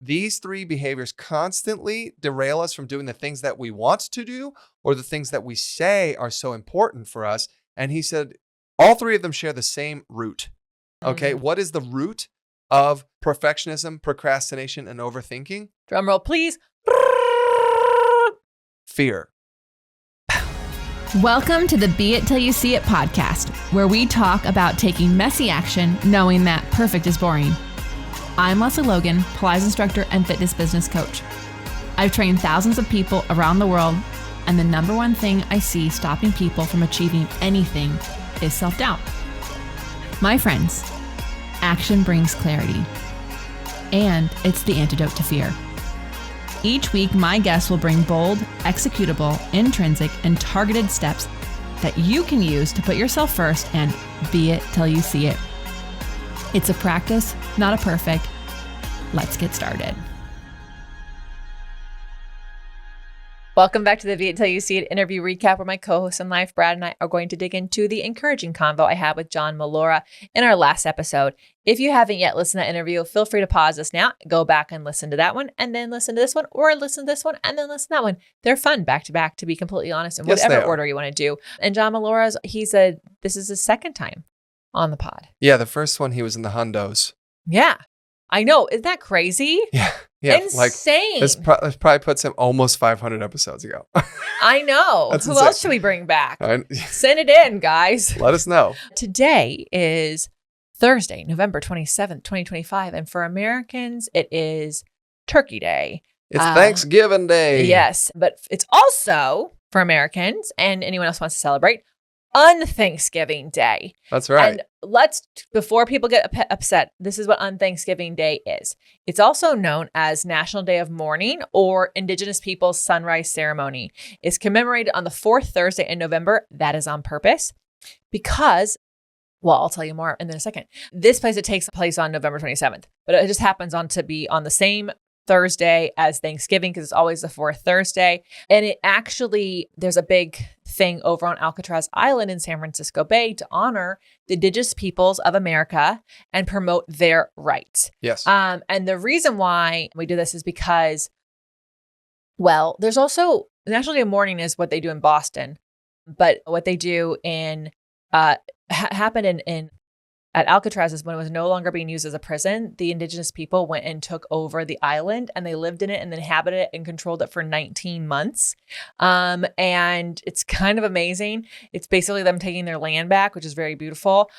these three behaviors constantly derail us from doing the things that we want to do or the things that we say are so important for us. And he said, all three of them share the same root. Okay. What is the root of perfectionism, procrastination, and overthinking? Drum roll, please. Fear. Welcome to the Be It Till You See It podcast, where we talk about taking messy action, knowing that perfect is boring. I'm Lesley Logan, Pilates instructor and fitness business coach. I've trained thousands of people around the world, and the number one thing I see stopping people from achieving anything is self-doubt. My friends, action brings clarity, and it's the antidote to fear. Each week, my guests will bring bold, executable, intrinsic, and targeted steps that you can use to put yourself first and be it till you see it. It's a practice, not a perfect. Let's get started. Welcome back to the Be It Till You See It interview recap, where my co-host in life, Brad, and I are going to dig into the encouraging convo I had with John Mollura in our last episode. If you haven't yet listened to that interview, feel free to pause this now, go back and listen to that one, and then listen to this one, or listen to this one, and then listen to that one. They're fun back to back, to be completely honest, in whatever order you want to do. And John Mollura, this is his second time on the pod. Yeah, the first one, he was in the hundos. Yeah, I know. Isn't that crazy? Yeah, insane. This probably puts him almost 500 episodes ago. I know. Who insane. else should we bring back? Send it in, guys. Let us know. Today is Thursday, November 27th, 2025. And for Americans, it is Turkey Day. It's Thanksgiving Day. Yes, but it's also, for Americans and anyone else who wants to celebrate, Unthanksgiving Day. That's right. And before people get upset, this is what Unthanksgiving Day is. It's also known as National Day of Mourning or Indigenous Peoples Sunrise Ceremony. It's commemorated on the fourth Thursday in November. That is on purpose because, well, I'll tell you more in a second. It takes place on November 27th, but it just happens to be on the same Thursday as Thanksgiving because it's always the fourth Thursday. And there's a big thing over on Alcatraz Island in San Francisco Bay to honor the indigenous peoples of America and promote their rights. Yes. And the reason why we do this is because, well, there's also the National Day of Mourning is what they do in Boston, but what they do happened at Alcatraz is when it was no longer being used as a prison, the indigenous people went and took over the island and they lived in it and inhabited it and controlled it for 19 months. And it's kind of amazing. It's basically them taking their land back, which is very beautiful.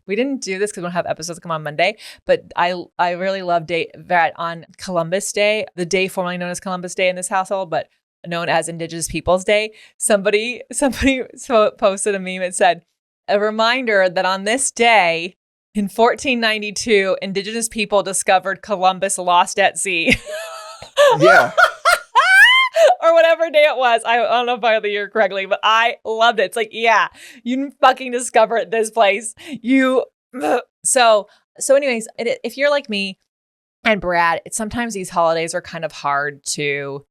We didn't do this because we don't have episodes come on Monday, but I really love that on Columbus Day, the day formerly known as Columbus Day in this household, but known as Indigenous Peoples Day. Somebody posted a meme. It said, a reminder that on this day in 1492, indigenous people discovered Columbus lost at sea. Yeah. Or whatever day it was. I don't know if I had the year correctly, but I loved it. It's like, yeah, you fucking discovered this place. So anyways, if you're like me and Brad, sometimes these holidays are kind of hard to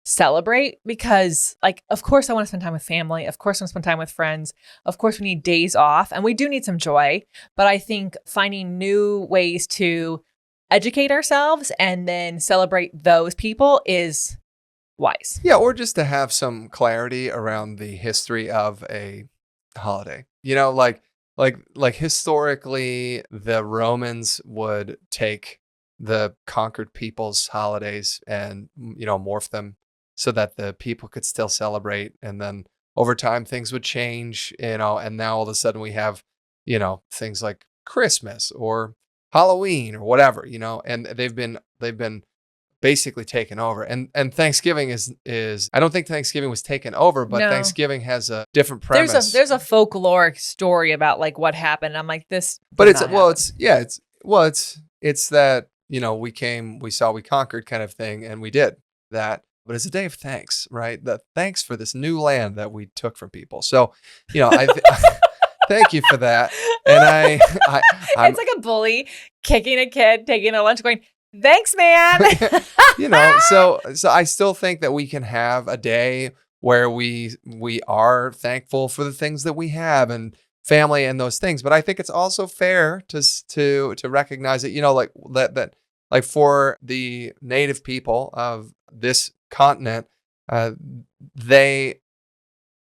celebrate because, like, of course I want to spend time with family. Of course I want to spend time with friends. Of course we need days off and we do need some joy. But I think finding new ways to educate ourselves and then celebrate those people is wise. Yeah, or just to have some clarity around the history of a holiday. You know, like historically, the Romans would take the conquered people's holidays and, morph them so that the people could still celebrate. And then over time, things would change, and now all of a sudden we have, things like Christmas or Halloween or whatever, and they've been basically taken over. And Thanksgiving is I don't think Thanksgiving was taken over, but no. Thanksgiving has a different premise. There's a folkloric story about like what happened. I'm like, this. But it's that, we conquered kind of thing, and we did that. But it's a day of thanks, right? Thanks for this new land that we took from people. So, I thank you for that. And it's like a bully kicking a kid, taking a lunch, going, thanks, man. So I still think that we can have a day where we are thankful for the things that we have and family and those things. But I think it's also fair to recognize that, that Like for the native people of this continent, uh, they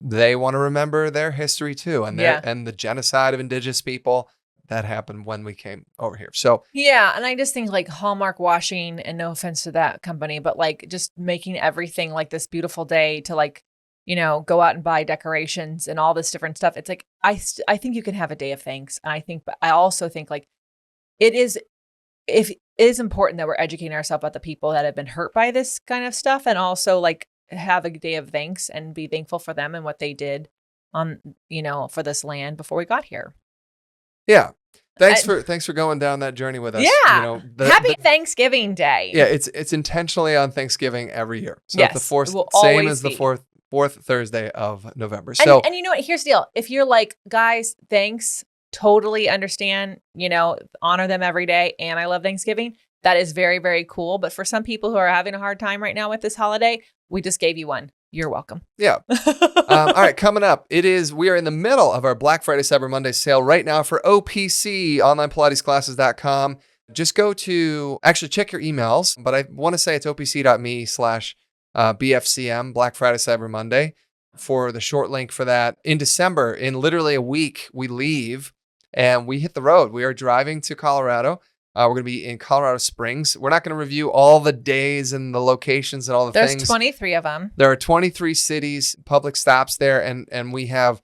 want to remember their history too, and and the genocide of indigenous people that happened when we came over here. So yeah, and I just think like Hallmark washing, and no offense to that company, but like just making everything like this beautiful day to like, go out and buy decorations and all this different stuff. It's like I think you can have a day of thanks, and but I also think like it is important that we're educating ourselves about the people that have been hurt by this kind of stuff, and also like have a day of thanks and be thankful for them and what they did on, for this land before we got here. Yeah. Thanks for going down that journey with us. Yeah. Happy Thanksgiving Day. Yeah, it's intentionally on Thanksgiving every year. So yes, the fourth, same as the fourth Thursday of November. So and you know what? Here's the deal. If you're like, guys, thanks, totally understand, honor them every day, and I love Thanksgiving. That is very, very cool. But for some people who are having a hard time right now with this holiday, we just gave you one. You're welcome. Yeah. All right, coming up, we are in the middle of our Black Friday, Cyber Monday sale right now for OPC, onlinepilatesclasses.com. Just go to, actually check your emails, but I want to say it's opc.me/BFCM, Black Friday, Cyber Monday, for the short link for that. In December, in literally a week, we leave and we hit the road. We are driving to Colorado. We're going to be in Colorado Springs. We're not going to review all the days and the locations and all the things. There's 23 of them. There are 23 cities, public stops there, and we have,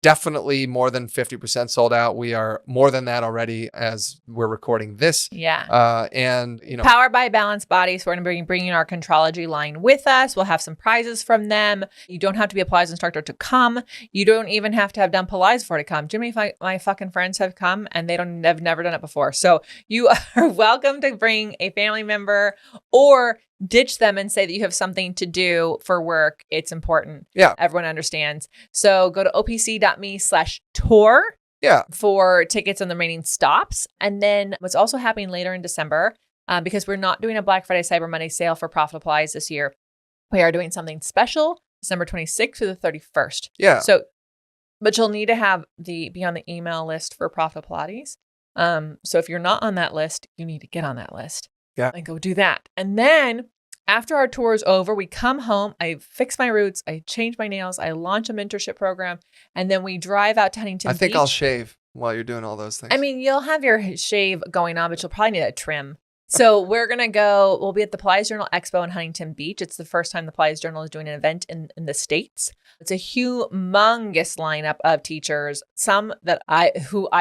definitely more than 50% sold out. We are more than that already as we're recording this. Yeah. And, Powered by Balanced Body. So we're going to be bringing our Contrology line with us. We'll have some prizes from them. You don't have to be a Pilates instructor to come. You don't even have to have done Pilates for to come. Jimmy, my fucking friends have come and have never done it before. So you are welcome to bring a family member or ditch them and say that you have something to do for work. It's important. Yeah. Everyone understands. So go to opc.me/tour. Yeah. For tickets on the remaining stops. And then what's also happening later in December, because we're not doing a Black Friday Cyber Monday sale for Profit Pilates this year, we are doing something special December 26th to the 31st. Yeah. So, but you'll need to be on the email list for Profit Pilates. So if you're not on that list, you need to get on that list. Yeah. And go do that. And then after our tour is over, we come home, I fix my roots, I change my nails, I launch a mentorship program, and then we drive out to Huntington Beach. I think I'll shave while you're doing all those things. I mean, you'll have your shave going on, but you'll probably need a trim. So we'll be at the Pilates Journal Expo in Huntington Beach. It's the first time the Pilates Journal is doing an event in the States. It's a humongous lineup of teachers, some that I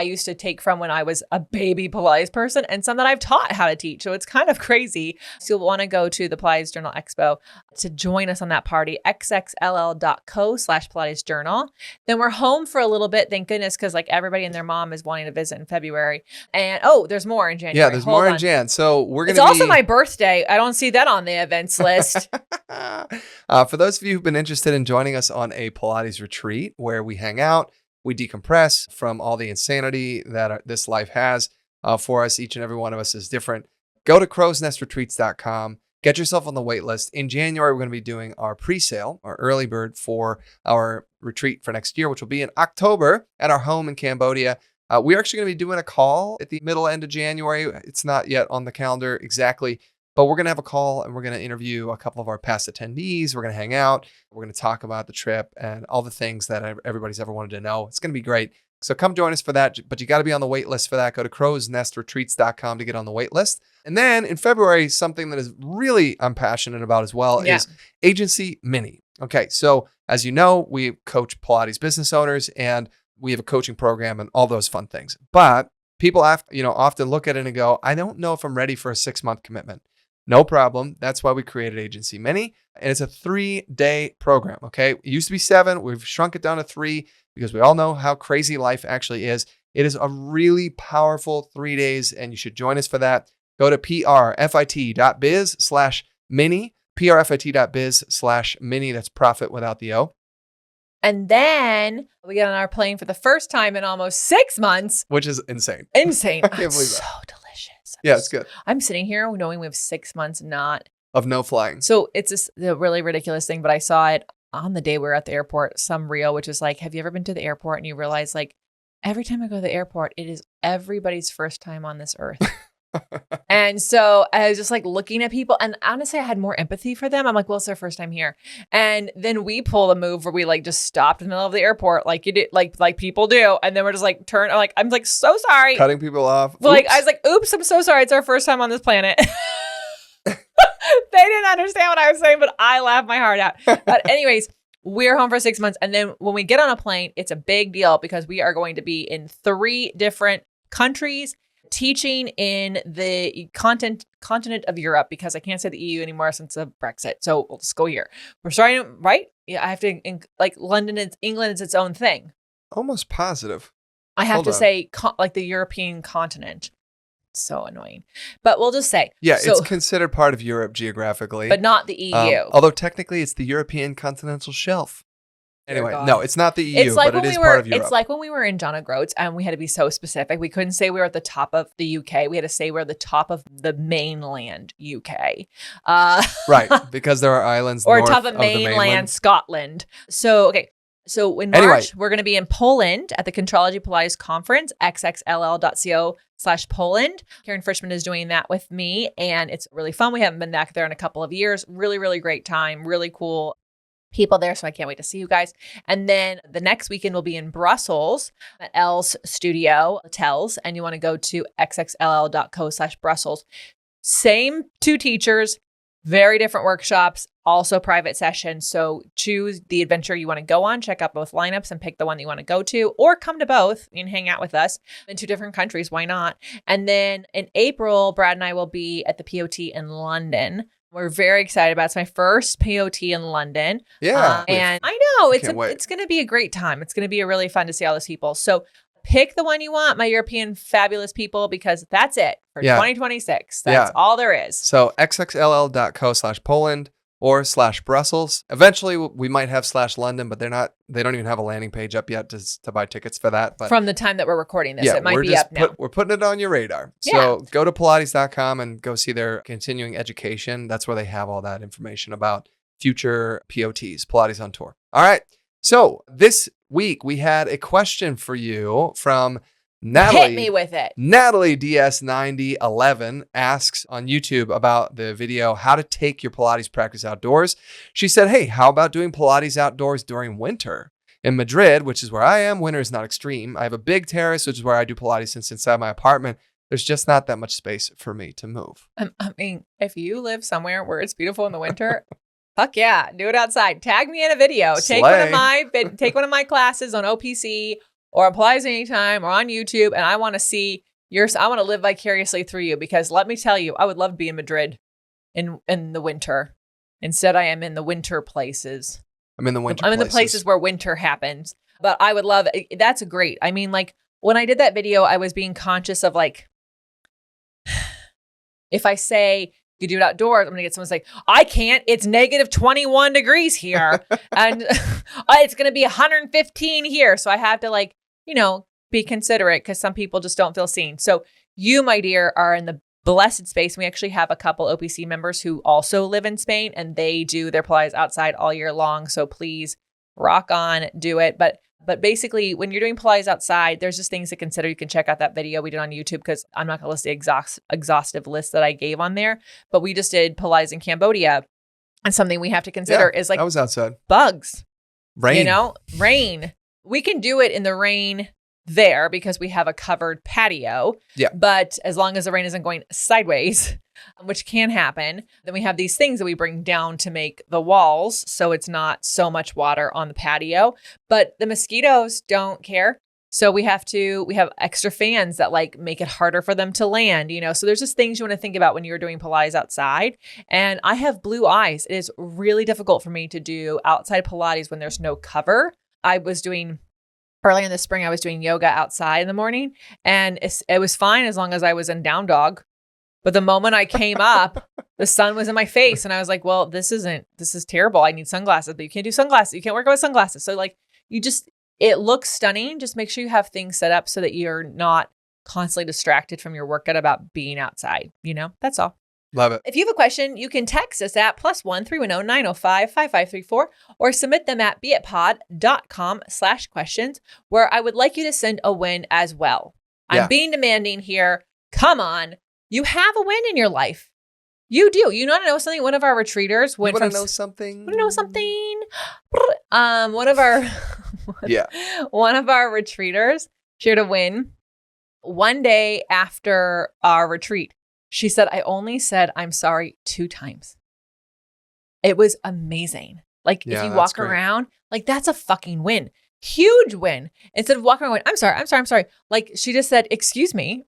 used to take from when I was a baby Pilates person, and some that I've taught how to teach. So it's kind of crazy. So you'll want to go to the Pilates Journal Expo to join us on that party, xxll.co/Pilates Journal. Then we're home for a little bit, thank goodness, because like everybody and their mom is wanting to visit in February. And there's more in January. Yeah, there's more in Jan. So it's also my birthday. I don't see that on the events list. For those of you who've been interested in joining us on a Pilates retreat where we hang out, we decompress from all the insanity that this life has for us. Each and every one of us is different. Go to crowsnestretreats.com. Get yourself on the wait list. In January, we're going to be doing our pre-sale, our early bird for our retreat for next year, which will be in October at our home in Cambodia. We're actually going to be doing a call at the end of January. It's not yet on the calendar exactly, but we're going to have a call and we're going to interview a couple of our past attendees. We're going to hang out. We're going to talk about the trip and all the things that everybody's ever wanted to know. It's going to be great. So come join us for that, but you got to be on the wait list for that. Go to crowsnestretreats.com to get on the wait list. And then in February, something that is really I'm passionate about as well is Agency Mini. Okay, so as you know, we coach Pilates business owners and we have a coaching program and all those fun things. But people often look at it and go, I don't know if I'm ready for a 6-month commitment. No problem. That's why we created Agency Mini. And it's a 3-day program. Okay. It used to be 7. We've shrunk it down to 3 because we all know how crazy life actually is. It is a really powerful 3 days and you should join us for that. Go to prfit.biz/mini, prfit.biz/mini. That's profit without the O. And then we get on our plane for the first time in almost 6 months. Which is insane. Insane. I can't believe so that. delicious. Yeah, it's good. I'm sitting here knowing we have 6 months of no flying. So it's a really ridiculous thing, but I saw it on the day we were at the airport, some reel, which was like, have you ever been to the airport and you realize like every time I go to the airport, it is everybody's first time on this earth. And so I was just like looking at people, and honestly, I had more empathy for them. I'm like, well, it's their first time here. And then we pull a move where we like just stopped in the middle of the airport, like you did, like people do. And then we're just like I'm like, so sorry. Cutting people off. Like, I was like, oops, I'm so sorry. It's our first time on this planet. They didn't understand what I was saying, but I laughed my heart out. But anyways, we're home for 6 months. And then when we get on a plane, it's a big deal because we are going to be in 3 different countries teaching in the continent of Europe, because I can't say the EU anymore since of Brexit. So we'll just go here. We're starting, right? Yeah, I have to, like England is its own thing. Almost positive. I have to say like the European continent. So annoying, but we'll just say, it's considered part of Europe geographically, but not the EU. Although technically it's the European continental shelf. Anyway, no, it's not the EU, it's like but it is part of Europe. It's like when we were in John O'Groats and we had to be so specific. We couldn't say we were at the top of the UK. We had to say we're at the top of the mainland UK. Right, because there are islands or north top of mainland Scotland. So, okay. So in March, we're going to be in Poland at the Contrology Pilates Conference, xxll.co/Poland. Karen Frischman is doing that with me, and it's really fun. We haven't been back there in a couple of years. Really, really great time. Really cool people there, so I can't wait to see you guys. And then the next weekend we'll be in Brussels at Elle's studio, Tels, and you want to go to xxll.co/Brussels. Same 2 teachers, very different workshops, also private sessions. So choose the adventure you want to go on, check out both lineups and pick the one that you want to go to, or come to both and hang out with us in 2 different countries. Why not? And then in April, Brad and I will be at the POT in London. We're very excited about it. It's my first POT in London. Yeah. And I know it's going to be a great time. It's going to be really fun to see all those people. So pick the one you want, my European fabulous people, because that's it for 2026. That's all there is. So xxll.co/Poland or /Brussels. Eventually we might have /London, but they don't even have a landing page up yet to buy tickets for that. But from the time that we're recording this, it might be up now. We're putting it on your radar. So go to Pilates.com and go see their continuing education. That's where they have all that information about future POTs, Pilates on Tour. All right. So this week we had a question for you from Natalie. Hit me with it. Natalie DS9011 asks on YouTube about the video, how to take your Pilates practice outdoors. She said, hey, how about doing Pilates outdoors during winter? In Madrid, which is where I am, winter is not extreme. I have a big terrace, which is where I do Pilates since inside my apartment. There's just not that much space for me to move. I mean, if you live somewhere where it's beautiful in the winter, fuck yeah, do it outside. Tag me in a video. Take one of my classes on OPC or on Pilates Anytime or on YouTube, and I want to see I want to live vicariously through you, because let me tell you, I would love to be in Madrid in the winter. Instead, I am in the winter places. I'm in the winter I'm in the places where winter happens. But I would love it. That's great. I mean, like, when I did that video, I was being conscious of, like, if I say you do it outdoors, I'm going to get someone to say, I can't. It's negative 21 degrees here. And it's going to be 115 here. So I have to, like, be considerate, because some people just don't feel seen. So you, my dear, are in the blessed space. We actually have a couple OPC members who also live in Spain, and they do their Pilates outside all year long. So please rock on, do it. But basically, when you're doing Pilates outside, there's just things to consider. You can check out that video we did on YouTube, because I'm not going to list the exhaustive list that I gave on there. But we just did Pilates in Cambodia. And something we have to consider is, like, I was outside. Bugs. Rain. Rain. We can do it in the rain there because we have a covered patio. Yeah. But as long as the rain isn't going sideways, which can happen, then we have these things that we bring down to make the walls so it's not so much water on the patio. But the mosquitoes don't care. So we have extra fans that, like, make it harder for them to land, So there's just things you want to think about when you're doing Pilates outside. And I have blue eyes. It is really difficult for me to do outside Pilates when there's no cover. Early in the spring, I was doing yoga outside in the morning, and it was fine as long as I was in down dog. But the moment I came up, the sun was in my face, and I was like, well, this is terrible. I need sunglasses, but you can't do sunglasses. You can't work out with sunglasses. So, like, it looks stunning. Just make sure you have things set up so that you're not constantly distracted from your workout about being outside. That's all. Love it. If you have a question, you can text us at +1 310 905 5534 or submit them at beitpod.com/questions, where I would like you to send a win as well. I'm being demanding here. Come on. You have a win in your life. You do. You want to know something? One of our retreaters went You want from to know something? Want to know something? One of our one of our retreaters shared a win one day after our retreat. She said, I only said I'm sorry 2 times. It was amazing. Like if you walk around, like that's a fucking win. Huge win. Instead of walking around going, I'm sorry. Like she just said, excuse me.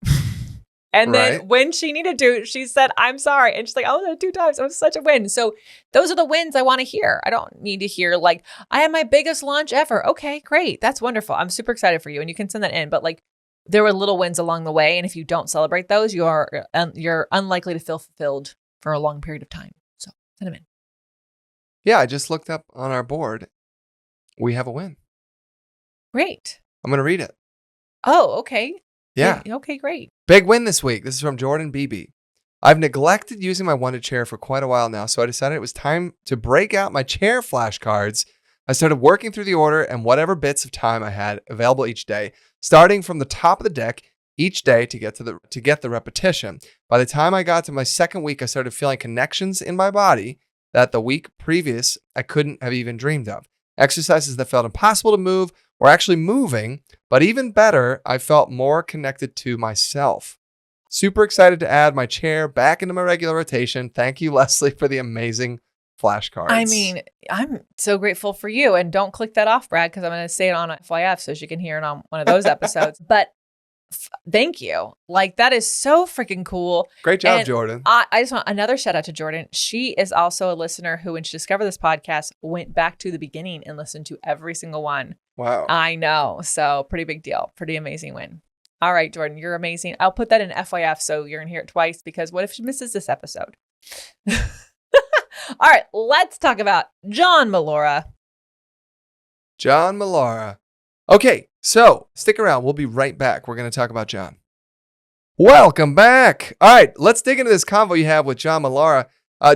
And then when she needed to, she said, I'm sorry. And she's like, oh, 2 times. It was such a win. So those are the wins I want to hear. I don't need to hear like, I had my biggest launch ever. Okay, great. That's wonderful. I'm super excited for you. And you can send that in. But like there were little wins along the way. And if you don't celebrate those, you're unlikely to feel fulfilled for a long period of time. So send them in. Yeah, I just looked up on our board. We have a win. Great. I'm going to read it. Oh, okay. Yeah. Okay, great. Big win this week. This is from Jordan BB. I've neglected using my wanted chair for quite a while now, so I decided it was time to break out my chair flashcards. I started working through the order and whatever bits of time I had available each day, starting from the top of the deck each day to get the repetition. By the time I got to my second week, I started feeling connections in my body that the week previous I couldn't have even dreamed of. Exercises that felt impossible to move were actually moving, but even better, I felt more connected to myself. Super excited to add my chair back into my regular rotation. Thank you, Lesley, for the amazing flashcards. I mean, I'm so grateful for you. And don't click that off, Brad, because I'm going to say it on FYF so she can hear it on one of those episodes. But thank you. Like, that is so freaking cool. Great job, Jordan. I just want another shout out to Jordan. She is also a listener who, when she discovered this podcast, went back to the beginning and listened to every single one. Wow. I know. So pretty big deal. Pretty amazing win. All right, Jordan, you're amazing. I'll put that in FYF so you're going to hear it twice, because what if she misses this episode? All right, let's talk about John Mollura. John Mollura. Okay, so stick around. We'll be right back. We're going to talk about John. Welcome back. All right, let's dig into this convo you have with John Mollura.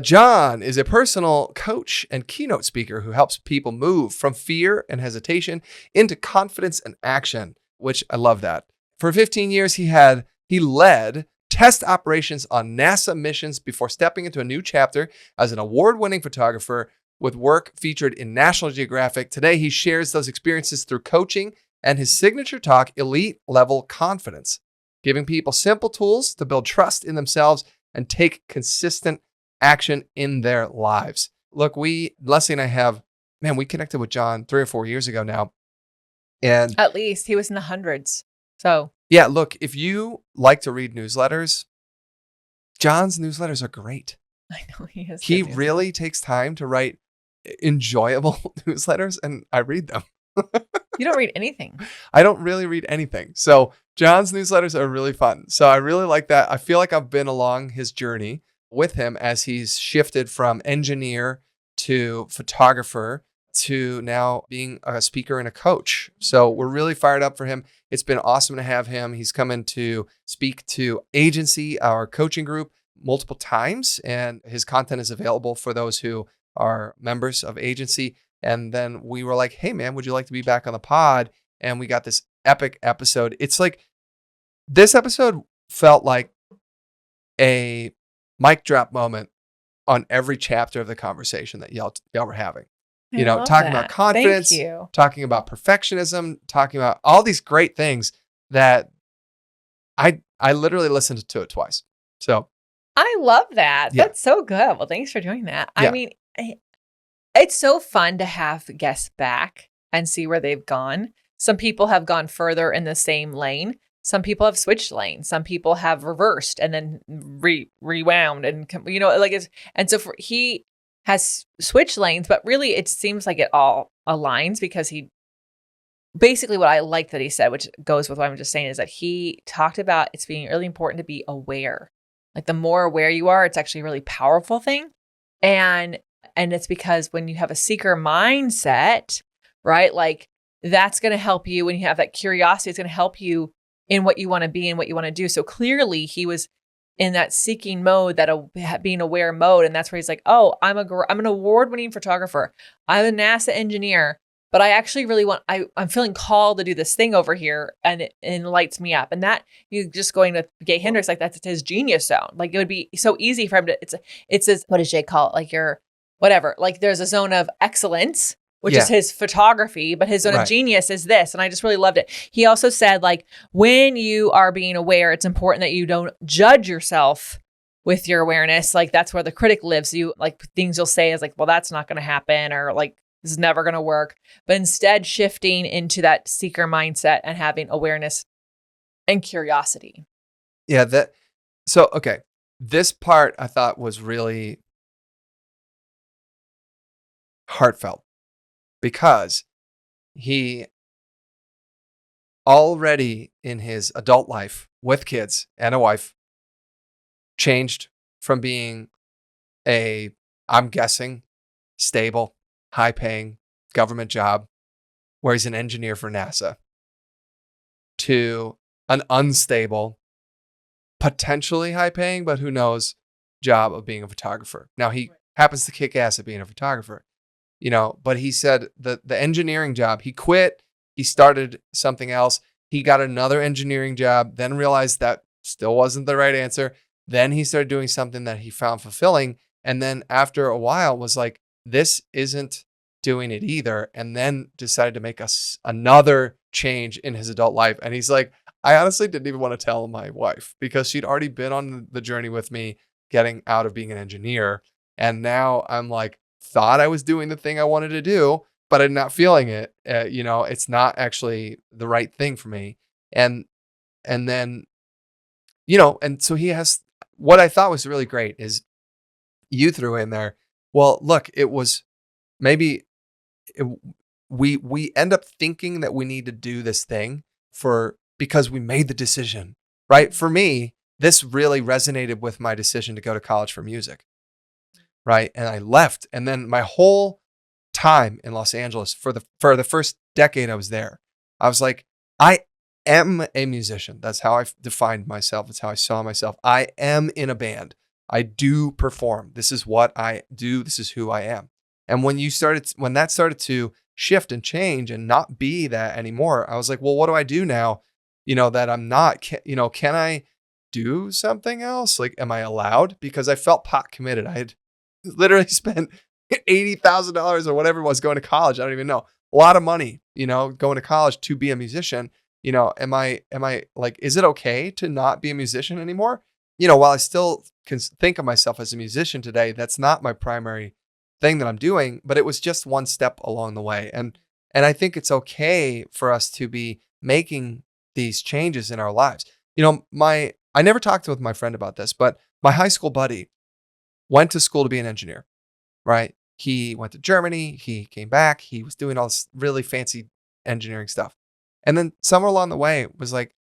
John is a personal coach and keynote speaker who helps people move from fear and hesitation into confidence and action, which I love that. For 15 years, he led test operations on NASA missions before stepping into a new chapter as an award-winning photographer with work featured in National Geographic. Today, he shares those experiences through coaching and his signature talk, Elite Level Confidence, giving people simple tools to build trust in themselves and take consistent action in their lives. Look, Lesley and I we connected with John 3 or 4 years ago now. And at least he was in the hundreds. So yeah, look, if you like to read newsletters, John's newsletters are great. I know he is. He really takes time to write enjoyable newsletters, and I read them. You don't read anything. I don't really read anything. So John's newsletters are really fun. So I really like that. I feel like I've been along his journey with him as he's shifted from engineer to photographer to now being a speaker and a coach. So we're really fired up for him. It's been awesome to have him. He's come in to speak to Agency, our coaching group, multiple times, and his content is available for those who are members of Agency. And then we were like, hey man, would you like to be back on the pod? And we got this epic episode. It's like, this episode felt like a mic drop moment on every chapter of the conversation that y'all were having. You know, talking about confidence, talking about perfectionism, talking about all these great things that I literally listened to it twice. So I love that. Yeah. That's so good. Well, thanks for doing that. Yeah. I mean, it's so fun to have guests back and see where they've gone. Some people have gone further in the same lane. Some people have switched lanes. Some people have reversed and then rewound, and he has switched lanes, but really it seems like it all aligns, because he basically, what I like that he said, which goes with what I'm just saying, is that he talked about it's being really important to be aware. Like the more aware you are, it's actually a really powerful thing. And it's because when you have a seeker mindset, right? Like that's going to help you when you have that curiosity. It's going to help you in what you want to be and what you want to do. So clearly he was in that seeking mode, that being aware mode. And that's where he's like, oh, I'm an award-winning photographer. I'm a NASA engineer. but I actually really I'm feeling called to do this thing over here, and it lights me up. And that, you just going with Gay Hendricks, like that's his genius zone. Like it would be so easy for him to, it's his, what does Jay call it? Like your, whatever, like there's a zone of excellence, which is his photography, but his zone of genius is this. And I just really loved it. He also said, like, when you are being aware, it's important that you don't judge yourself with your awareness. Like that's where the critic lives. You, like, things you'll say is like, well, that's not going to happen, or like, this is never going to work. But instead shifting into that seeker mindset and having awareness and curiosity. Yeah. Okay. This part I thought was really heartfelt, because he already in his adult life with kids and a wife changed from being I'm guessing, stable, high-paying government job where he's an engineer for NASA, to an unstable, potentially high-paying, but who knows, job of being a photographer. Now, he happens to kick ass at being a photographer, but he said the engineering job, he quit, he started something else, he got another engineering job, then realized that still wasn't the right answer. Then he started doing something that he found fulfilling. And then after a while was like, this isn't doing it either. And then decided to make another change in his adult life. And he's like, I honestly didn't even want to tell my wife, because she'd already been on the journey with me getting out of being an engineer. And now I'm like, thought I was doing the thing I wanted to do, but I'm not feeling it. It's not actually the right thing for me. And then, and so he has, what I thought was really great is you threw in there, well, look, it was maybe we end up thinking that we need to do this thing because we made the decision, right? For me, this really resonated with my decision to go to college for music, right? And I left, and then my whole time in Los Angeles for the first decade I was there, I was like, I am a musician. That's how I defined myself. It's how I saw myself. I am in a band. I do perform. This is what I do. This is who I am. And when that started to shift and change and not be that anymore, I was like, well, what do I do now? That I'm not, can I do something else? Like, am I allowed? Because I felt pot committed. I had literally spent $80,000 or whatever it was going to college. I don't even know. A lot of money, going to college to be a musician. Am I like, is it okay to not be a musician anymore? While I still can think of myself as a musician today, that's not my primary thing that I'm doing, but it was just one step along the way. And I think it's okay for us to be making these changes in our lives. I never talked with my friend about this, but my high school buddy went to school to be an engineer, right? He went to Germany, he came back, he was doing all this really fancy engineering stuff. And then somewhere along the way was like,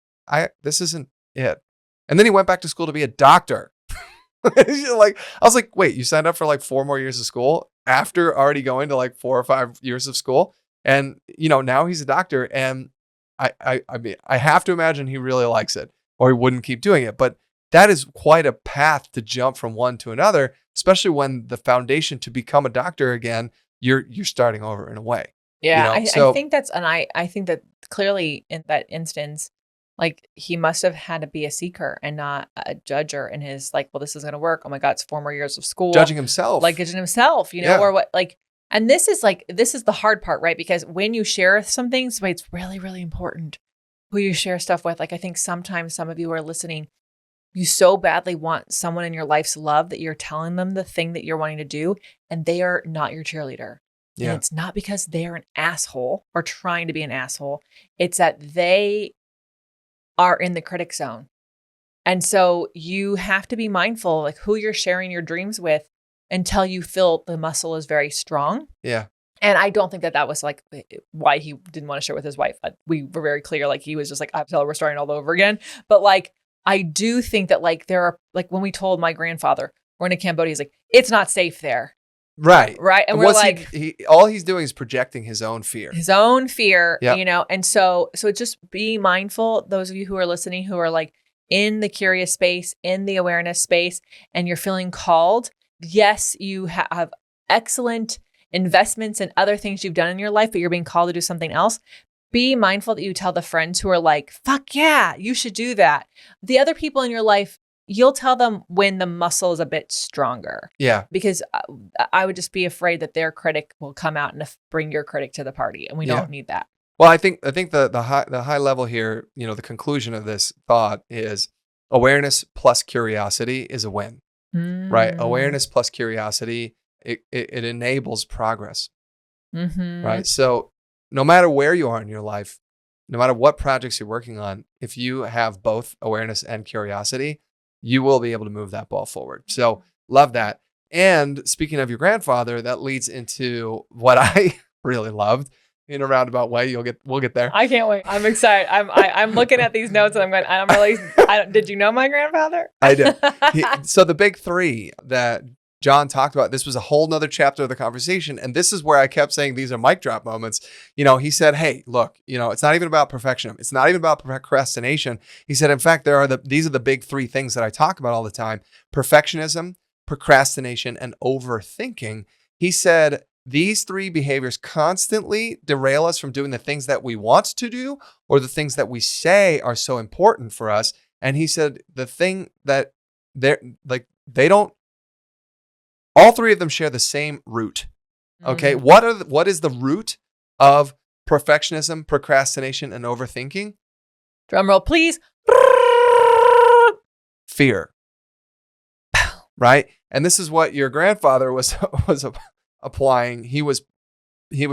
this isn't it. And then he went back to school to be a doctor. I was like, wait, you signed up for like 4 more years of school after already going to like 4 or 5 years of school? And, now he's a doctor. And I mean, I have to imagine he really likes it, or he wouldn't keep doing it. But that is quite a path to jump from one to another, especially when the foundation to become a doctor again, you're starting over in a way. Yeah, I think I think that clearly in that instance, like, he must have had to be a seeker and not a judger in his, like, well, this is going to work. Oh my God, it's 4 more years of school. Judging himself. Or what, like, and this is the hard part, right? Because when you share some things, it's really, really important who you share stuff with. Like, I think sometimes some of you are listening, you so badly want someone in your life's love that you're telling them the thing that you're wanting to do, and they are not your cheerleader. Yeah. And it's not because they're an asshole or trying to be an asshole. It's that they are in the critic zone. And so you have to be mindful, like, who you're sharing your dreams with until you feel the muscle is very strong. Yeah. And I don't think that was like why he didn't want to share with his wife. We were very clear. Like, he was just like, I tell her we're starting all over again. But like, I do think that like there are, like, when we told my grandfather we're in Cambodia, he's like, it's not safe there. Right. And we're like, all he's doing is projecting his own fear. Yep. And so just be mindful, those of you who are listening, who are like in the curious space, in the awareness space, and you're feeling called. Yes, you have excellent investments and other things you've done in your life, but you're being called to do something else, be mindful that you tell the friends who are like, fuck yeah, you should do that. The other people in your life, you'll tell them when the muscle is a bit stronger. Yeah. Because I would just be afraid that their critic will come out and bring your critic to the party. And we don't need that. Well, I think the high level here, the conclusion of this thought is awareness plus curiosity is a win, right? Awareness plus curiosity, it enables progress, right? So no matter where you are in your life, no matter what projects you're working on, if you have both awareness and curiosity, you will be able to move that ball forward. So love that. And speaking of your grandfather, that leads into what I really loved in a roundabout way. We'll get there. I can't wait. I'm excited. I'm looking at these notes and I'm going, did you know my grandfather? I did. So the big three that John talked about, this was a whole nother chapter of the conversation. And this is where I kept saying these are mic drop moments. He said, hey, look, it's not even about perfectionism. It's not even about procrastination. He said, in fact, these are the big three things that I talk about all the time: perfectionism, procrastination, and overthinking. He said, these three behaviors constantly derail us from doing the things that we want to do or the things that we say are so important for us. And he said, the thing that all three of them share the same root. Okay. What is the root of perfectionism, procrastination, and overthinking? Drum roll, please. Fear. Right. And this is what your grandfather was applying. He was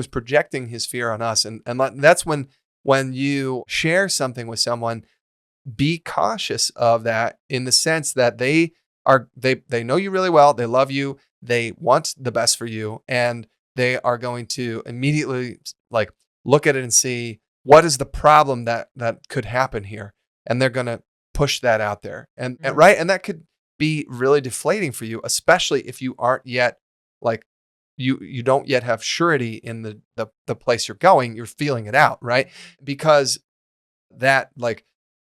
projecting his fear on us. And that's when you share something with someone, be cautious of that, in the sense that they know you really well. They love you. They want the best for you. And they are going to immediately look at it and see what is the problem that could happen here. And they're going to push that out there. And right. And that could be really deflating for you, especially if you aren't yet you don't yet have surety in the place you're going. You're feeling it out, right? Because that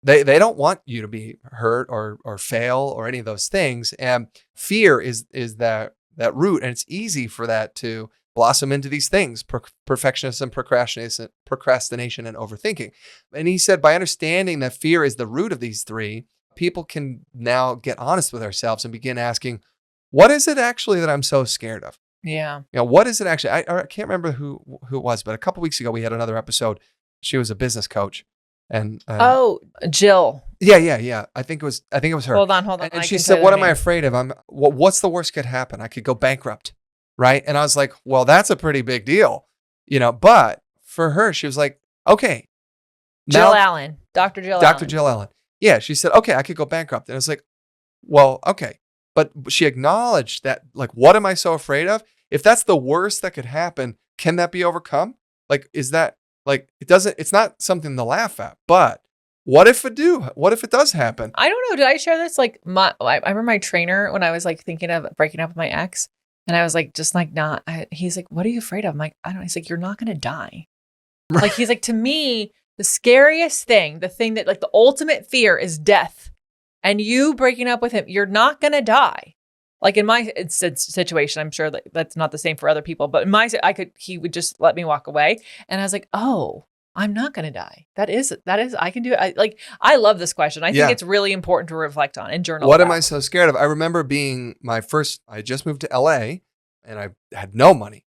they don't want you to be hurt or fail or any of those things. And fear is that root, and it's easy for that to blossom into these things: perfectionism, procrastination, and overthinking. And he said, by understanding that fear is the root of these three, people can now get honest with ourselves and begin asking, what is it actually that I'm so scared of? Yeah. What is it actually? I can't remember who it was, but a couple weeks ago we had another episode. She was a business coach, and Jill. Yeah. I think it was her. Hold on. And she said, "What am I afraid of? What's the worst could happen? I could go bankrupt, right?" And I was like, "Well, that's a pretty big deal, But for her, she was like, "Okay, Jill Allen, Dr. Jill Allen." Yeah, she said, "Okay, I could go bankrupt," and I was like, "Well, okay." But she acknowledged that, what am I so afraid of? If that's the worst that could happen, can that be overcome? Is that it's not something to laugh at, but what if it does happen? I don't know. Did I share this? I remember my trainer when I was thinking of breaking up with my ex, and I was he's like, what are you afraid of? I'm like, I don't know. He's like, you're not going to die. He's like, to me, the scariest thing, the thing that the ultimate fear is death. And you breaking up with him, you're not going to die. In my situation, I'm sure that's not the same for other people, but in he would just let me walk away. And I was like, oh, I'm not going to die. That is, I can do it. I love this question. I think it's really important to reflect on and journal. What am I so scared of? I remember I just moved to LA and I had no money,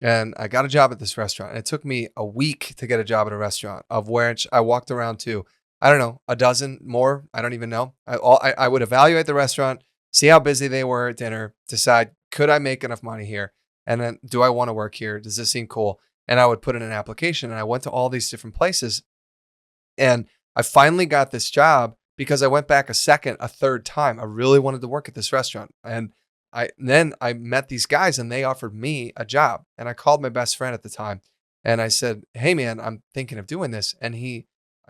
and I got a job at this restaurant. And it took me a week to get a job at a restaurant, of which I walked around to, I don't know, a dozen more. I don't even know. I would evaluate the restaurant, see how busy they were at dinner, decide, could I make enough money here? And then, do I want to work here? Does this seem cool? And I would put in an application, and I went to all these different places. And I finally got this job because I went back a third time. I really wanted to work at this restaurant. And then I met these guys, and they offered me a job. And I called my best friend at the time, and I said, hey man, I'm thinking of doing this. And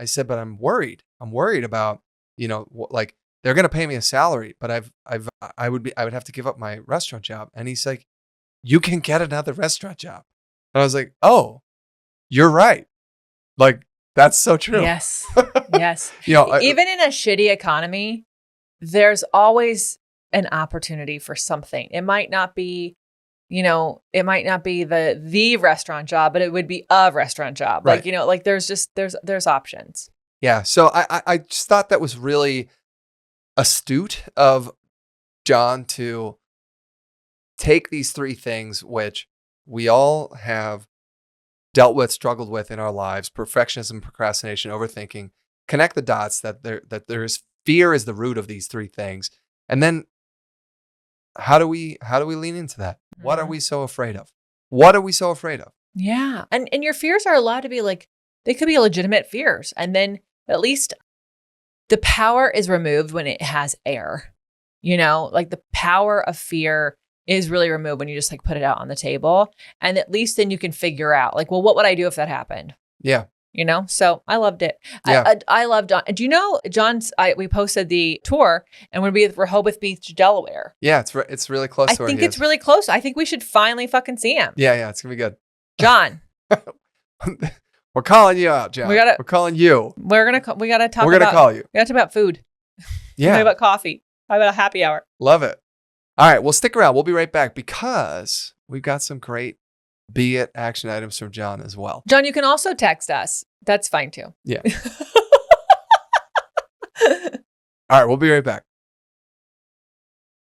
I said, but I'm worried. I'm worried about, they're going to pay me a salary, but I would have to give up my restaurant job. And he's like, you can get another restaurant job. And I was like, oh, you're right. That's so true. Yes. Yes. Even in a shitty economy, there's always an opportunity for something. It might not be it might not be the restaurant job, but it would be a restaurant job. Right. Like, there's options. Yeah. So I just thought that was really astute of John to take these three things, which we all have dealt with, struggled with in our lives: perfectionism, procrastination, overthinking. Connect the dots that there's fear is the root of these three things, and then how do we lean into that? Mm-hmm. What are we so afraid of? What are we so afraid of? Yeah, and your fears are allowed to be they could be legitimate fears, and then at least the power is removed when it has air. The power of fear is really removed when you just put it out on the table. And at least then you can figure out well, what would I do if that happened? Yeah. So I loved it. Yeah. I loved John. Do you know John's, we posted the tour and we're at Rehoboth Beach, Delaware. Yeah. It's really close to where I think it's really close. I think we should finally fucking see him. Yeah. It's going to be good. John. We're calling you out, John. We're calling you. We got to talk We're going to call you. We got to talk about food. Yeah. Talk about coffee. How about a happy hour? Love it. All right. Well, stick around. We'll be right back because we've got some great beit action items from John as well. John, you can also text us. That's fine too. Yeah. All right. We'll be right back.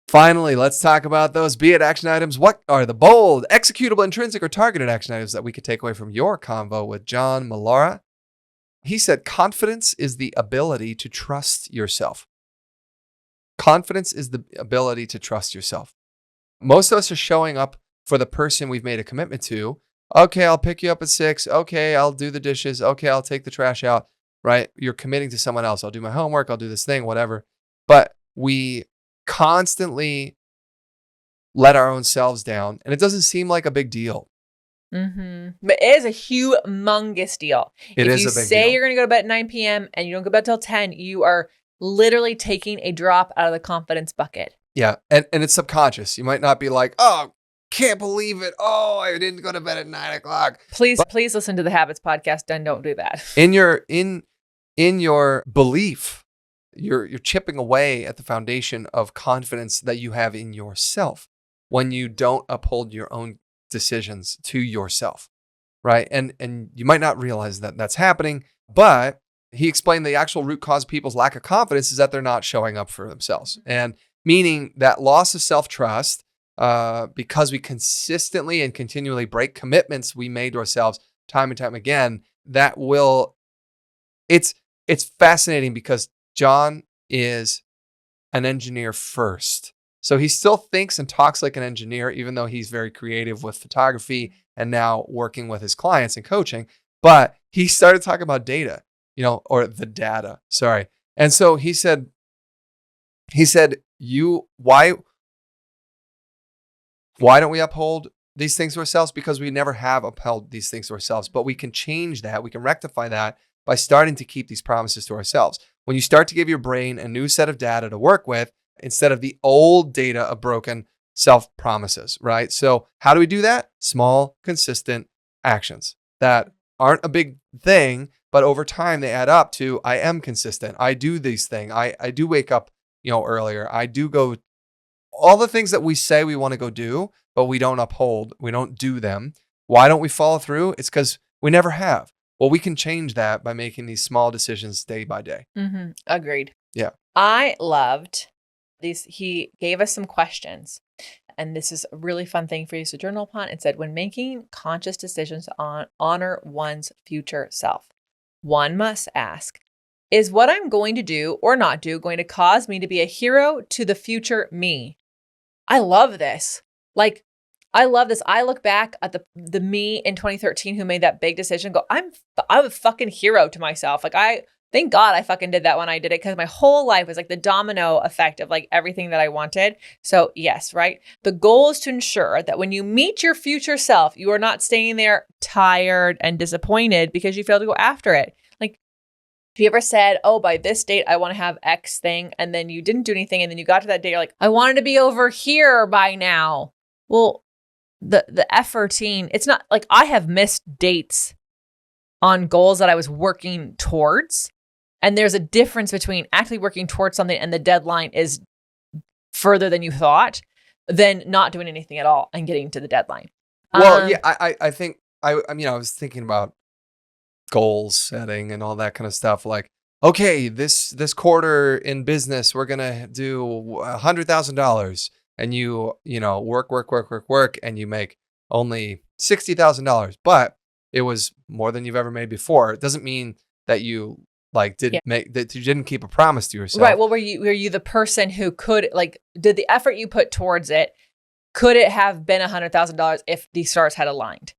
Finally, let's talk about those beit action items. What are the bold, executable, intrinsic, or targeted action items that we could take away from your convo with John Mollura? He said, confidence is the ability to trust yourself. Confidence is the ability to trust yourself. Most of us are showing up for the person we've made a commitment to. Okay, I'll pick you up at 6. Okay, I'll do the dishes. Okay, I'll take the trash out, right? You're committing to someone else. I'll do my homework. I'll do this thing, whatever. But we constantly let our own selves down, and it doesn't seem like a big deal. Mm-hmm. But it is a humongous deal. If you say you're going to go to bed at 9 p.m. and you don't go to bed till 10, you are literally taking a drop out of the confidence bucket. Yeah. And it's subconscious. You might not be like, oh, can't believe it. Oh, I didn't go to bed at 9 o'clock. Please listen to the Habits podcast and don't do that. In your belief, you're chipping away at the foundation of confidence that you have in yourself when you don't uphold your own decisions to yourself. Right. And you might not realize that that's happening, but he explained the actual root cause of people's lack of confidence is that they're not showing up for themselves. And meaning that loss of self-trust, because we consistently and continually break commitments we made to ourselves time and time again, it's fascinating because John is an engineer first. So he still thinks and talks like an engineer, even though he's very creative with photography and now working with his clients and coaching. But he started talking about data, or the data, sorry. And so he said, why don't we uphold these things to ourselves? Because we never have upheld these things to ourselves, but we can change that. We can rectify that by starting to keep these promises to ourselves. When you start to give your brain a new set of data to work with, instead of the old data of broken self-promises, right? So how do we do that? Small, consistent actions that aren't a big thing, but over time they add up to, I am consistent. I do these things. I do wake up, earlier. I do go, all the things that we say we want to go do, but we don't uphold. We don't do them. Why don't we follow through? It's because we never have. Well, we can change that by making these small decisions day by day. Mm-hmm. Agreed. Yeah. I loved these. He gave us some questions, and this is a really fun thing for you to journal upon. It said, when making conscious decisions on honor one's future self, one must ask, is what I'm going to do or not do going to cause me to be a hero to the future me? I love this. I love this. I look back at the me in 2013 who made that big decision and go, I'm a fucking hero to myself. Thank God I fucking did that when I did it, because my whole life was the domino effect of everything that I wanted. So yes, right? The goal is to ensure that when you meet your future self, you are not staying there tired and disappointed because you failed to go after it. Have you ever said, oh, by this date, I want to have X thing, and then you didn't do anything, and then you got to that date, you're like, I wanted to be over here by now. Well, the efforting, it's not I have missed dates on goals that I was working towards. And there's a difference between actually working towards something and the deadline is further than you thought. than not doing anything at all and getting to the deadline. Well, yeah, I think I was thinking about goal setting and all that kind of stuff. Like, okay, this quarter in business, we're gonna do $100,000, and you work, and you make only $60,000, but it was more than you've ever made before. It doesn't mean that you that you didn't keep a promise to yourself. Right. Well, were you the person who could, like, did the effort you put towards it, could it have been $100,000 if the stars had aligned?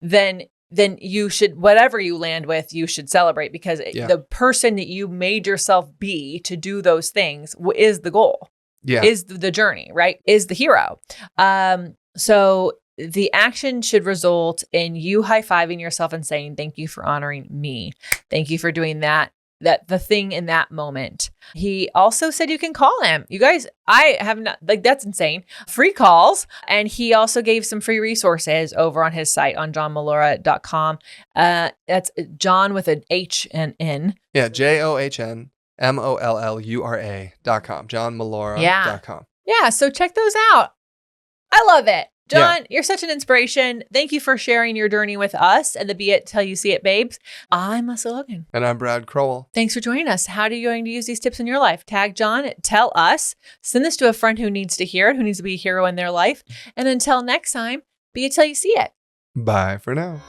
Then you should, whatever you land with, you should celebrate, because the person that you made yourself be to do those things is the goal. Yeah. Is the journey, right? Is the hero. So the action should result in you high-fiving yourself and saying, thank you for honoring me. Thank you for doing that the thing in that moment. He also said you can call him. You guys, I have not, like, that's insane. Free calls. And he also gave some free resources over on his site on johnmollura.com. That's John with an H and N. Yeah, JohnMollura.com. JohnMollura.com. Yeah, so check those out. I love it. John, you're such an inspiration. Thank you for sharing your journey with us and the Be It Till You See It babes. I'm Lesley Logan. And I'm Brad Crowell. Thanks for joining us. How are you going to use these tips in your life? Tag John, tell us, send this to a friend who needs to hear it, who needs to be a hero in their life. And until next time, Be It Till You See It. Bye for now.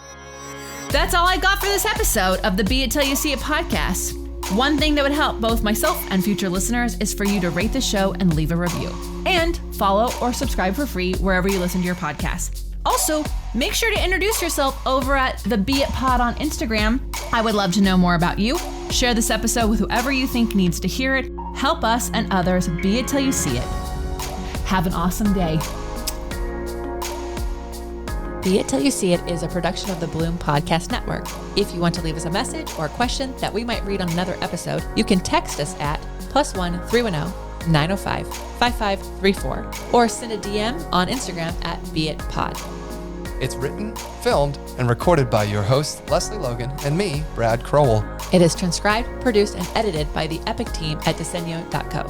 That's all I got for this episode of the Be It Till You See It podcast. One thing that would help both myself and future listeners is for you to rate the show and leave a review. And follow or subscribe for free wherever you listen to your podcast. Also, make sure to introduce yourself over at the Be It Pod on Instagram. I would love to know more about you. Share this episode with whoever you think needs to hear it. Help us and others be it till you see it. Have an awesome day. Be It Till You See It is a production of the Bloom Podcast Network. If you want to leave us a message or a question that we might read on another episode, you can text us at +1 310 905 5534 or send a DM on Instagram at BeItPod. It's written, filmed, and recorded by your host, Lesley Logan, and me, Brad Crowell. It is transcribed, produced, and edited by the epic team at Diseño.co.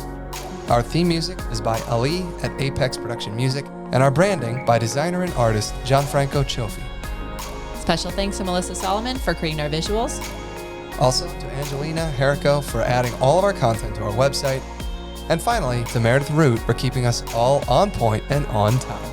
Our theme music is by Ali at Apex Production Music, and our branding by designer and artist Gianfranco Cioffi. Special thanks to Melissa Solomon for creating our visuals. Also to Angelina Herrico for adding all of our content to our website. And finally, to Meredith Root for keeping us all on point and on time.